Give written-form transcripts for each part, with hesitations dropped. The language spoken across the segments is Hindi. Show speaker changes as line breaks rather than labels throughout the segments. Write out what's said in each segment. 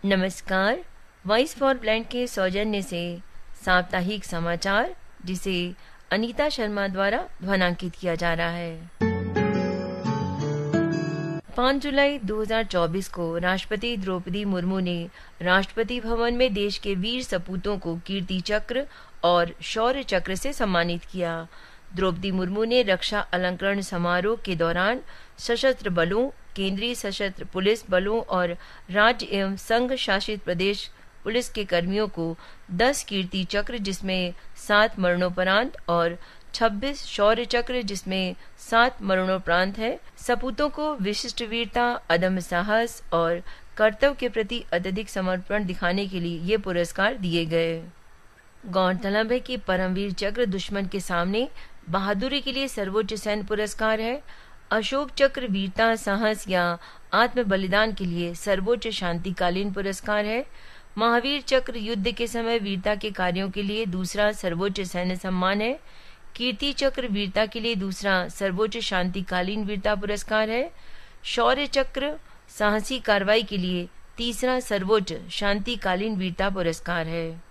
नमस्कार। वॉइस फॉर ब्लाइंड के सौजन्य से साप्ताहिक समाचार, जिसे अनीता शर्मा द्वारा ध्वनांकित किया जा रहा है। 5 जुलाई 2024 को राष्ट्रपति द्रौपदी मुर्मू ने राष्ट्रपति भवन में देश के वीर सपूतों को कीर्ति चक्र और शौर्य चक्र से सम्मानित किया। द्रौपदी मुर्मू ने रक्षा अलंकरण समारोह के दौरान सशस्त्र बलों, केंद्रीय सशस्त्र पुलिस बलों और राज्य एवं संघ शासित प्रदेश पुलिस के कर्मियों को 10 कीर्ति चक्र, जिसमें 7 मरणोपरांत, और 26 शौर्य चक्र, जिसमें 7 मरणोपरांत है, सपूतों को विशिष्ट वीरता, अदम्य साहस और कर्तव्य के प्रति अत्यधिक समर्पण दिखाने के लिए ये पुरस्कार दिए गए। गौरतलब है कि परमवीर चक्र दुश्मन के सामने बहादुरी के लिए सर्वोच्च सैन्य पुरस्कार है। अशोक चक्र वीरता, साहस या आत्म बलिदान के लिए सर्वोच्च शांतिकालीन पुरस्कार है। महावीर चक्र युद्ध के समय वीरता के कार्यों के लिए दूसरा सर्वोच्च सैन्य सम्मान है। कीर्ति चक्र वीरता के लिए दूसरा सर्वोच्च शांतिकालीन वीरता पुरस्कार है। शौर्य चक्र साहसी कार्रवाई के लिए तीसरा सर्वोच्च शांतिकालीन वीरता पुरस्कार है।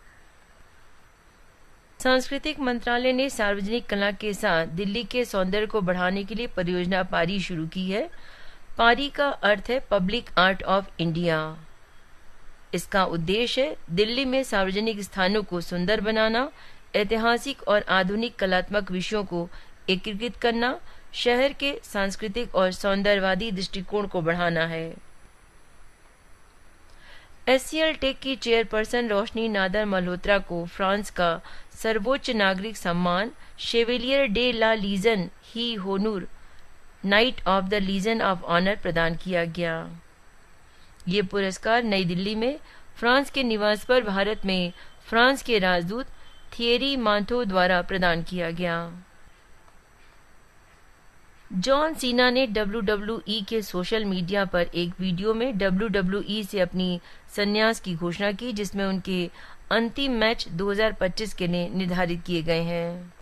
सांस्कृतिक मंत्रालय ने सार्वजनिक कला के साथ दिल्ली के सौंदर्य को बढ़ाने के लिए परियोजना पारी शुरू की है। पारी का अर्थ है पब्लिक आर्ट ऑफ इंडिया। इसका उद्देश्य है दिल्ली में सार्वजनिक स्थानों को सुंदर बनाना, ऐतिहासिक और आधुनिक कलात्मक विषयों को एकीकृत करना, शहर के सांस्कृतिक और सौंदर्यवादी दृष्टिकोण को बढ़ाना है। एचसीएल टेक की चेयरपर्सन रोशनी नादर मल्होत्रा को फ्रांस का सर्वोच्च नागरिक सम्मान chevalier de la legion d'honneur, knight of the legion of honour प्रदान किया गया। ये पुरस्कार नई दिल्ली में फ्रांस के निवास पर भारत में फ्रांस के राजदूत थिएरी मांथो द्वारा प्रदान किया गया। जॉन सीना ने WWE के सोशल मीडिया पर एक वीडियो में WWE से अपनी संन्यास की घोषणा की, जिसमें उनके अंतिम मैच 2025 के लिए निर्धारित किए गए हैं।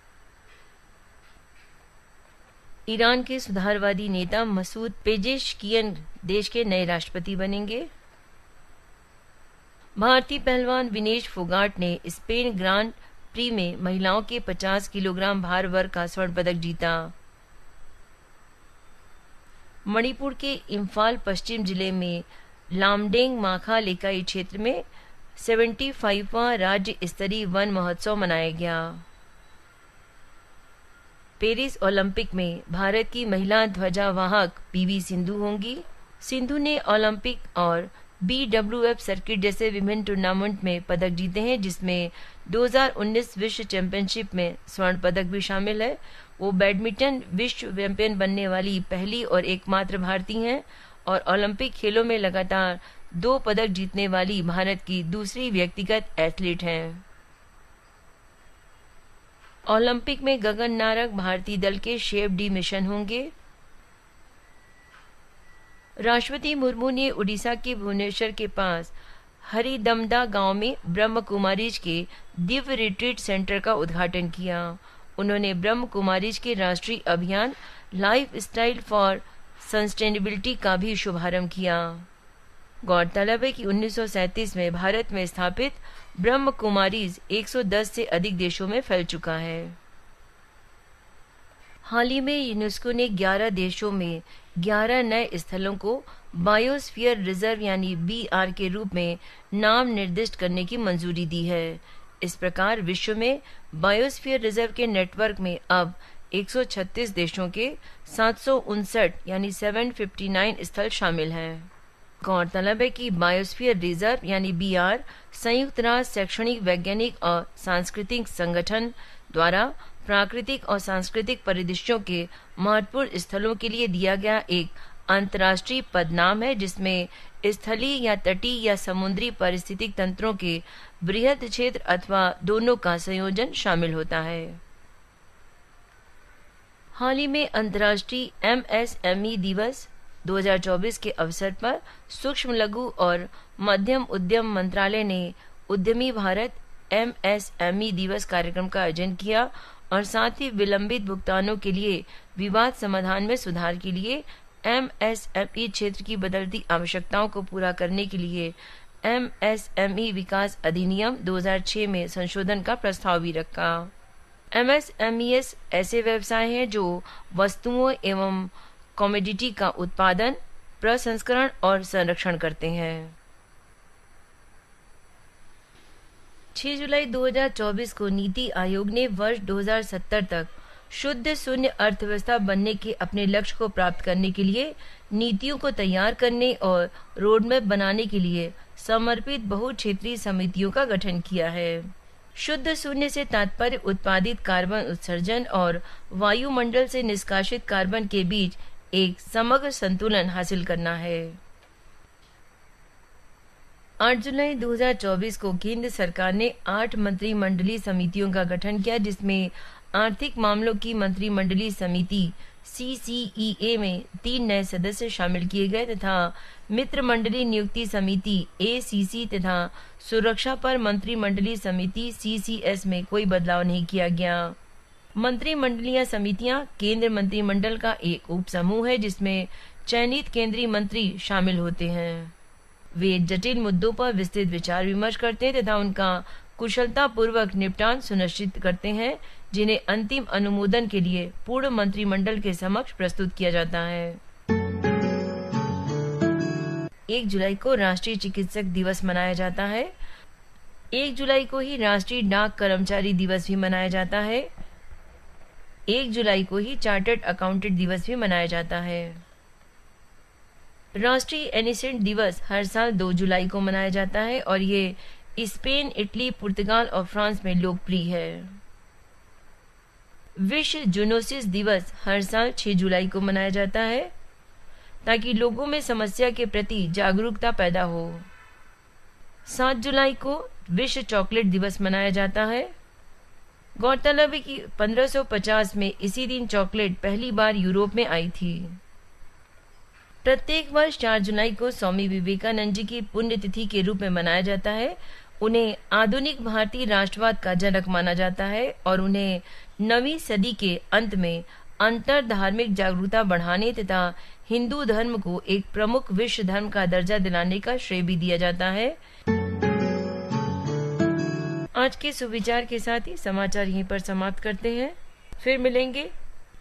ईरान के सुधारवादी नेता मसूद पेजेशकियन देश के नए राष्ट्रपति बनेंगे। भारतीय पहलवान विनेश फोगाट ने स्पेन ग्रांड प्री में महिलाओं के 50 किलोग्राम भार वर्ग का स्वर्ण पदक जीता। मणिपुर के इम्फाल पश्चिम जिले में लामडेंग माखा लेकाई क्षेत्र में 75वां राज्य स्तरीय वन महोत्सव मनाया गया। पेरिस ओलंपिक में भारत की महिला ध्वजावाहक पीवी सिंधु होंगी। सिंधु ने ओलंपिक और BWF सर्किट जैसे विभिन्न टूर्नामेंट में पदक जीते हैं, जिसमें 2019 विश्व चैंपियनशिप में स्वर्ण पदक भी शामिल है। वो बैडमिंटन विश्व चैंपियन बनने वाली पहली और एकमात्र भारतीय हैं और ओलंपिक खेलों में लगातार 2 पदक जीतने वाली भारत की दूसरी व्यक्तिगत एथलीट हैं। ओलंपिक में गगन नारंग भारतीय दल के शेफ डी मिशन होंगे। राष्ट्रपति मुर्मू ने उड़ीसा के भुवनेश्वर के पास हरिदमदा गांव में ब्रह्म कुमारीज के दिव्य रिट्रीट सेंटर का उद्घाटन किया। उन्होंने ब्रह्म कुमारीज के राष्ट्रीय अभियान लाइफ स्टाइल फॉर सस्टेनेबिलिटी का भी शुभारंभ किया। गौरतलब है कि 1937 में भारत में स्थापित ब्रह्म कुमारीज 110 से अधिक देशों में फैल चुका है। हाल ही में यूनेस्को ने 11 देशों में 11 नए स्थलों को बायोस्फीयर रिजर्व यानी BR के रूप में नाम निर्दिष्ट करने की मंजूरी दी है। इस प्रकार विश्व में बायोस्फीयर रिजर्व के नेटवर्क में अब 136 देशों के 759 यानी 759 स्थल शामिल हैं। गौरतलब है कि बायोस्फीयर रिजर्व यानी BR संयुक्त राष्ट्र शैक्षणिक, वैज्ञानिक और सांस्कृतिक संगठन द्वारा प्राकृतिक और सांस्कृतिक परिदृश्यों के महत्वपूर्ण स्थलों के लिए दिया गया एक अंतर्राष्ट्रीय पदनाम है, जिसमें स्थलीय या तटीय या समुद्री पारिस्थितिक तंत्रों के बृहद क्षेत्र अथवा दोनों का संयोजन शामिल होता है। हाल ही में अंतर्राष्ट्रीय MSME दिवस 2024 के अवसर पर सूक्ष्म लघु और मध्यम उद्यम मंत्रालय ने उद्यमी भारत MSME दिवस कार्यक्रम का आयोजन किया और साथ ही विलंबित भुगतानों के लिए विवाद समाधान में सुधार के लिए MSME क्षेत्र की बदलती आवश्यकताओं को पूरा करने के लिए MSME विकास अधिनियम 2006 में संशोधन का प्रस्ताव भी रखा। MSMEs ऐसे व्यवसाय हैं जो वस्तुओं एवं कमोडिटी का उत्पादन, प्रसंस्करण और संरक्षण करते हैं। 6 जुलाई 2024 को नीति आयोग ने वर्ष 2070 तक शुद्ध शून्य अर्थव्यवस्था बनने के अपने लक्ष्य को प्राप्त करने के लिए नीतियों को तैयार करने और रोडमैप बनाने के लिए समर्पित बहुक्षेत्रीय समितियों का गठन किया है। शुद्ध शून्य से तात्पर्य उत्पादित कार्बन उत्सर्जन और वायुमंडल से निष्कासित कार्बन के बीच एक समग्र संतुलन हासिल करना है। 8 जुलाई 2024 को केंद्र सरकार ने 8 मंत्रिमंडलीय समितियों का गठन किया, जिसमें आर्थिक मामलों की मंत्रिमंडलीय समिति CCEA में 3 नए सदस्य शामिल किए गए तथा मित्र मंडलीय नियुक्ति समिति ACC तथा सुरक्षा पर मंत्रिमंडलीय समिति CCS में कोई बदलाव नहीं किया गया। मंत्रिमंडलीय समितियां केंद्र मंत्रिमंडल का एक उप समूह है जिसमें चयनित केंद्रीय मंत्री शामिल होते हैं। वे जटिल मुद्दों पर विस्तृत विचार विमर्श करते हैं तथा उनका कुशलतापूर्वक निपटान सुनिश्चित करते हैं, जिन्हें अंतिम अनुमोदन के लिए पूर्ण मंत्रिमंडल के समक्ष प्रस्तुत किया जाता है। 1 जुलाई को राष्ट्रीय चिकित्सक दिवस मनाया जाता है। 1 जुलाई को ही राष्ट्रीय डाक कर्मचारी दिवस भी मनाया जाता है। 1 जुलाई को ही चार्टर्ड अकाउंटेंट दिवस भी मनाया जाता है। राष्ट्रीय एनिसेंट दिवस हर साल 2 जुलाई को मनाया जाता है और ये स्पेन, इटली, पुर्तगाल और फ्रांस में लोकप्रिय है। विश्व जूनोसिस दिवस हर साल 6 जुलाई को मनाया जाता है ताकि लोगों में समस्या के प्रति जागरूकता पैदा हो। 7 जुलाई को विश्व चॉकलेट दिवस मनाया जाता है। गौरतलब है कि 1550 में इसी दिन चॉकलेट पहली बार यूरोप में आई थी। प्रत्येक वर्ष 4 जुलाई को स्वामी विवेकानंद जी की पुण्यतिथि के रूप में मनाया जाता है। उन्हें आधुनिक भारतीय राष्ट्रवाद का जनक माना जाता है और उन्हें 9वीं सदी के अंत में अंतर धार्मिक जागरूकता बढ़ाने तथा हिंदू धर्म को एक प्रमुख विश्व धर्म का दर्जा दिलाने का श्रेय भी दिया जाता है। आज के सुविचार के साथ ही समाचार यहीं पर समाप्त करते हैं। फिर मिलेंगे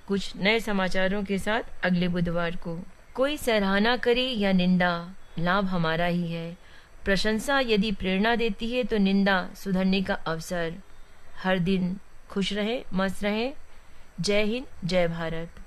कुछ नए समाचारों के साथ अगले बुधवार को। कोई सराहना करे या निंदा, लाभ हमारा ही है। प्रशंसा यदि प्रेरणा देती है तो निंदा सुधरने का अवसर। हर दिन खुश रहें, मस्त रहें। जय हिंद, जय भारत।